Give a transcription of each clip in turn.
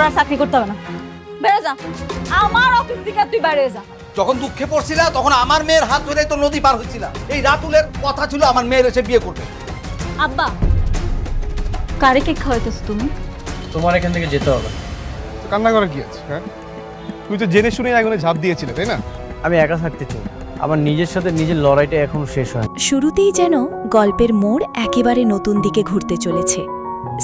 তোর আর চাকরি করতে হবে না, বেড়ে যা আমার অফিস থেকে, তুই বাইরে যা। যখন দুঃখে পড়ছিলা তখন আমার মেয়ের হাত ধরে তো নদী পার হয়েছিল। এই রাতুলের কথা ছিল আমার মেয়ের এসে বিয়ে করতে। আব্বা, কারে কেক খাওয়াইতেছ তুমি? তোমার এখান থেকে যেতে হবে। কান্না করার কি আছে? হ্যাঁ, তুই তো জেনে শুনে আগুনে ঝাঁপ দিয়েছিলে, তাই না? আমি একা থাকতে চাই, আমার নিজের সাথে নিজের লড়াইটা এখনো শেষ হয়। শুরুতেই যেন গল্পের মোড় একেবারে নতুন দিকে ঘুরতে চলেছে।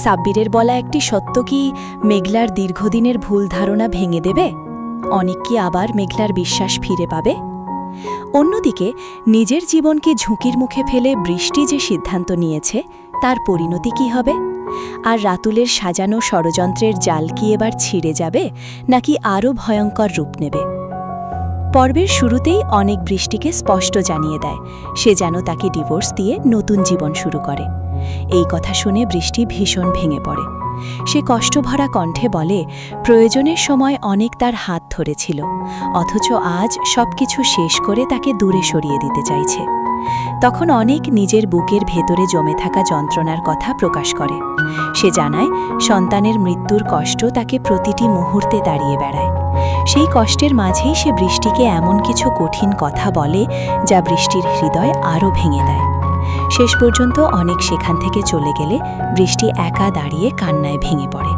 সাব্বিরের বলা একটি সত্য কি মেঘলার দীর্ঘদিনের ভুল ধারণা ভেঙে দেবে? অনেক কি আবার মেঘলার বিশ্বাস ফিরে পাবে? অন্যদিকে নিজের জীবনকে ঝুঁকির মুখে ফেলে বৃষ্টি যে সিদ্ধান্ত নিয়েছে তার পরিণতি কি হবে? আর রাতুলের সাজানো ষড়যন্ত্রের জাল কি এবার ছিঁড়ে যাবে, নাকি আরও ভয়ঙ্কর রূপ নেবে? পর্বের শুরুতেই অনেক বৃষ্টিকে স্পষ্ট জানিয়ে দেয় সে যেন তাকে ডিভোর্স দিয়ে নতুন জীবন শুরু করে। এই কথা শুনে বৃষ্টি ভীষণ ভেঙে পড়ে। সে কষ্টভরা কণ্ঠে বলে, প্রয়োজনের সময় অনেক তার হাত ধরেছিল, অথচ আজ সবকিছু শেষ করে তাকে দূরে সরিয়ে দিতে চাইছে। তখন অনেক নিজের বুকের ভেতরে জমে থাকা যন্ত্রণার কথা প্রকাশ করে। সে জানায় সন্তানের মৃত্যুর কষ্ট তাকে প্রতিটি মুহূর্তে দাঁড়িয়ে বেড়ায়। সেই কষ্টের মাঝেই সে বৃষ্টিকে এমন কিছু কঠিন কথা বলে যা বৃষ্টির হৃদয় আরও ভেঙে দেয়। শেষ পর্যন্ত অনেক সেখান থেকে চলে গেলে বৃষ্টি একা দাঁড়িয়ে কান্নায় ভেঙে পড়ে।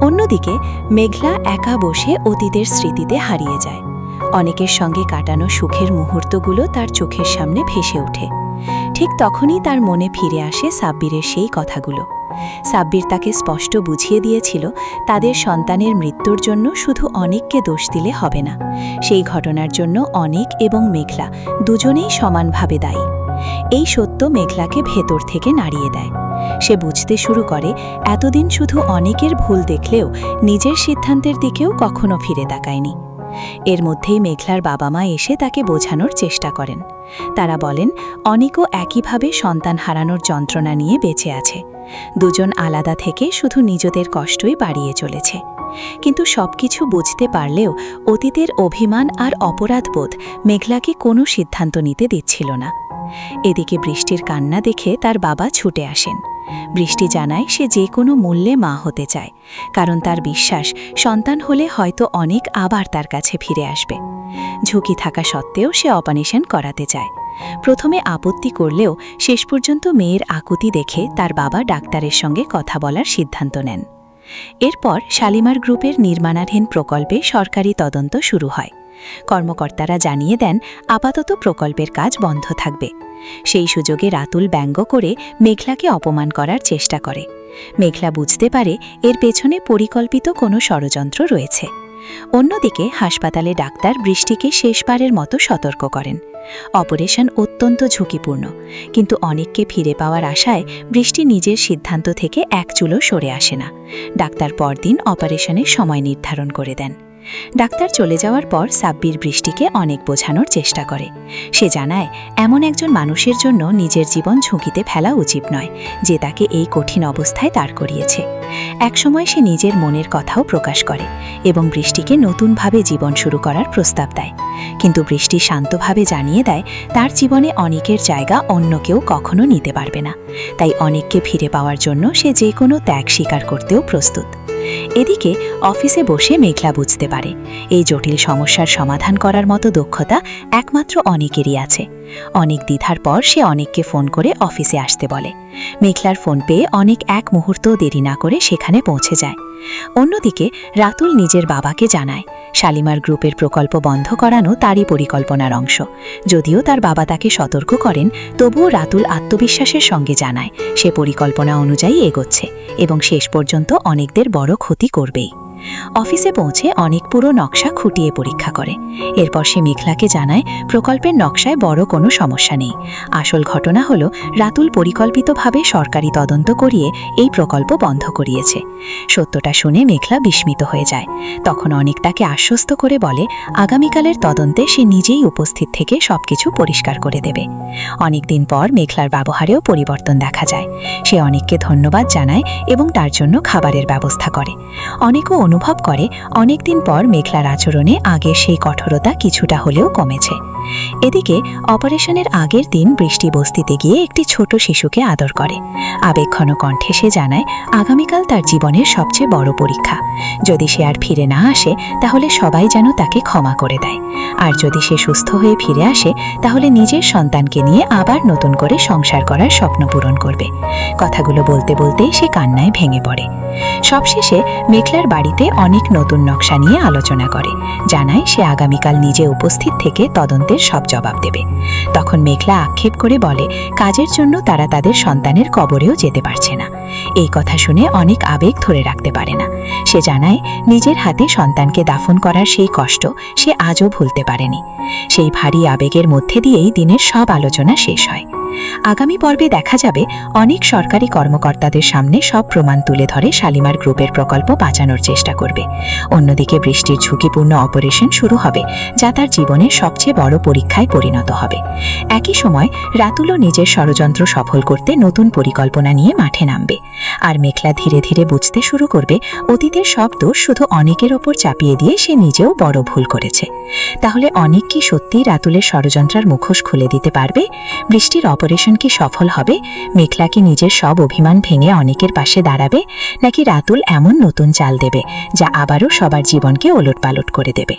অন্যদিকে মেঘলা একা বসে অতীতের স্মৃতিতে হারিয়ে যায়। অনেকের সঙ্গে কাটানো সুখের মুহূর্তগুলো তার চোখের সামনে ভেসে ওঠে। ঠিক তখনই তার মনে ফিরে আসে সাব্বিরের সেই কথাগুলো। সাব্বির তাকে স্পষ্ট বুঝিয়ে দিয়েছিল তাদের সন্তানের মৃত্যুর জন্য শুধু অনেককে দোষ দিলে হবে না, সেই ঘটনার জন্য অনেক এবং মেঘলা দুজনেই সমানভাবে দায়ী। এই সত্য মেঘলাকে ভেতর থেকে নাড়িয়ে দেয়। সে বুঝতে শুরু করে এতদিন শুধু অনেকের ভুল দেখলেও নিজের সিদ্ধান্তের দিকেও কখনো ফিরে তাকায়নি। এর মধ্যেই মেঘলার বাবা মা এসে তাকে বোঝানোর চেষ্টা করেন। তারা বলেন অনেকও একইভাবে সন্তান হারানোর যন্ত্রণা নিয়ে বেঁচে আছে। দুজন আলাদা থেকে শুধু নিজেদের কষ্টই বাড়িয়ে চলেছে। কিন্তু সবকিছু বুঝতে পারলেও অতীতের অভিমান আর অপরাধবোধ মেঘলাকে কোনো সিদ্ধান্ত নিতে দিচ্ছিল না। এদিকে বৃষ্টির কান্না দেখে তার বাবা ছুটে আসেন। বৃষ্টি জানায় সে যে কোনো মূল্যে মা হতে চায়, কারণ তার বিশ্বাস সন্তান হলে হয়তো অনেক আবার তার কাছে ফিরে আসবে। ঝুঁকি থাকা সত্ত্বেও সে অপারেশন করাতে চায়। প্রথমে আপত্তি করলেও শেষ পর্যন্ত মেয়ের আকুতি দেখে তার বাবা ডাক্তারের সঙ্গে কথা বলার সিদ্ধান্ত নেন। এরপর শালিমার গ্রুপের নির্মাণাধীন প্রকল্পে সরকারি তদন্ত শুরু হয়। কর্মকর্তারা জানিয়ে দেন আপাতত প্রকল্পের কাজ বন্ধ থাকবে। সেই সুযোগে রাতুল ব্যঙ্গ করে মেঘলাকে অপমান করার চেষ্টা করে। মেঘলা বুঝতে পারে এর পেছনে পরিকল্পিত কোনো ষড়যন্ত্র রয়েছে। অন্যদিকে হাসপাতালে ডাক্তার বৃষ্টিকে শেষবারের মতো সতর্ক করেন। অপারেশন অত্যন্ত ঝুঁকিপূর্ণ, কিন্তু অনেককে ফিরে পাওয়ার আশায় বৃষ্টি নিজের সিদ্ধান্ত থেকে এক চুলো সরে আসে না। ডাক্তার পরদিন অপারেশনের সময় নির্ধারণ করে দেন। ডাক্তার চলে যাওয়ার পর সাব্বির বৃষ্টিকে অনেক বোঝানোর চেষ্টা করে। সে জানায় এমন একজন মানুষের জন্য নিজের জীবন ঝুঁকিতে ফেলা উচিত নয়, যে তাকে এই কঠিন অবস্থায় দাঁড় করিয়েছে। একসময় সে নিজের মনের কথাও প্রকাশ করে এবং বৃষ্টিকে নতুনভাবে জীবন শুরু করার প্রস্তাব দেয়। কিন্তু বৃষ্টি শান্তভাবে জানিয়ে দেয় তার জীবনে অনেকের জায়গা অন্য কেউ কখনো নিতে পারবে না, তাই অনেককে ফিরে পাওয়ার জন্য সে যে কোনো ত্যাগ স্বীকার করতেও প্রস্তুত। এদিকে অফিসে বসে মেঘলা বুঝতে পারে এই জটিল সমস্যার সমাধান করার মতো দক্ষতা একমাত্র অনেকেরই আছে। অনেক দ্বিধার পর সে অনেককে ফোন করে অফিসে আসতে বলে। মেঘলার ফোন পেয়ে অনেক এক মুহূর্তও দেরি না করে সেখানে পৌঁছে যায়। অন্যদিকে রাতুল নিজের বাবাকে জানায় শালিমার গ্রুপের প্রকল্প বন্ধ করানো তারই পরিকল্পনার অংশ। যদিও তার বাবা তাকে সতর্ক করেন, তবুও রাতুল আত্মবিশ্বাসের সঙ্গে জানায় সে পরিকল্পনা অনুযায়ী এগোচ্ছে এবং শেষ পর্যন্ত অনেকদের বড় ক্ষতি করবেই। অফিসে পৌঁছে অনেক পুরো নকশা খুঁটিয়ে পরীক্ষা করে। এরপর সে মেঘলাকে জানায় প্রকল্পের নকশায় বড় কোনো সমস্যা নেই। আসল ঘটনা হলো রাতুল পরিকল্পিতভাবে সরকারি তদন্ত করিয়ে এই প্রকল্প বন্ধ করিয়েছে। সত্যটা শুনে মেঘলা বিস্মিত হয়ে যায়। তখন অনেক তাকে আশ্বস্ত করে বলে আগামীকালের তদন্তে সে নিজেই উপস্থিত থেকে সবকিছু পরিষ্কার করে দেবে। অনেকদিন পর মেঘলার ব্যবহারেও পরিবর্তন দেখা যায়। সে অনেককে ধন্যবাদ জানায় এবং তার জন্য খাবারের ব্যবস্থা করে। অনেকও অনুভব করে অনেকদিন পর মেঘলার আচরণে আগের সেই কঠোরতা কিছুটা হলেও কমেছে। এদিকে অপারেশনের আগের দিন বৃষ্টি বস্তিতে গিয়ে একটি ছোট শিশুকে আদর করে। আবেগঘন কণ্ঠে সে জানায় আগামীকাল তার জীবনের সবচেয়ে বড় পরীক্ষা। যদি সে আর ফিরে না আসে তাহলে সবাই যেন তাকে ক্ষমা করে দেয়, আর যদি সে সুস্থ হয়ে ফিরে আসে তাহলে নিজের সন্তানকে নিয়ে আবার নতুন করে সংসার করার স্বপ্ন পূরণ করবে। কথাগুলো বলতে বলতেই সে কান্নায় ভেঙে পড়ে। সবশেষে মেঘলার বাড়িতে অনেক নতুন নকশা নিয়ে আলোচনা করে, জানায় সে আগামীকাল নিজে উপস্থিত থেকে তদন্তের সব জবাব দেবে। তখন মেঘলা আক্ষেপ করে বলে কাজের জন্য তারা তাদের সন্তানের কবরেও যেতে পারছে না। এই কথা শুনে অনেক আবেগ ধরে রাখতে পারে না। সে জানায় নিজের হাতে সন্তানকে দাফন করার সেই কষ্ট সে আজও ভুলতে পারেনি। সেই ভারী আবেগের মধ্যে দিয়েই দিনের সব আলোচনা শেষ হয়। আগামী পর্বে দেখা যাবে অনেক সরকারি কর্মকর্তাদের সামনে সব প্রমাণ তুলে ধরে শালিমার গ্রুপের প্রকল্প বাঁচানোর চেষ্টা করবে। অন্যদিকে বৃষ্টির ঝুঁকিপূর্ণ অপারেশন শুরু হবে, যা তার জীবনের সবচেয়ে বড় পরীক্ষায় পরিণত হবে। একই সময় রাতুলও নিজের ষড়যন্ত্র সফল করতে নতুন পরিকল্পনা নিয়ে মাঠে নামবে। আর মেঘলা ধীরে ধীরে বুঝতে শুরু করবে অতীতের সব দোষ শুধু অনেকের ওপর চাপিয়ে দিয়ে সে নিজেও বড় ভুল করেছে। তাহলে অনেক কি সত্যি রাতুলের ষড়যন্ত্রের মুখোশ খুলে দিতে পারবে? বৃষ্টির অপারেশন কি সফল হবে? মেঘলা কি নিজের সব অভিমান ভেঙে অনেকের পাশে দাঁড়াবে, নাকি রাতুল এমন নতুন চাল দেবে যা আবারও সবার জীবনকে ওলটপালট করে দেবে?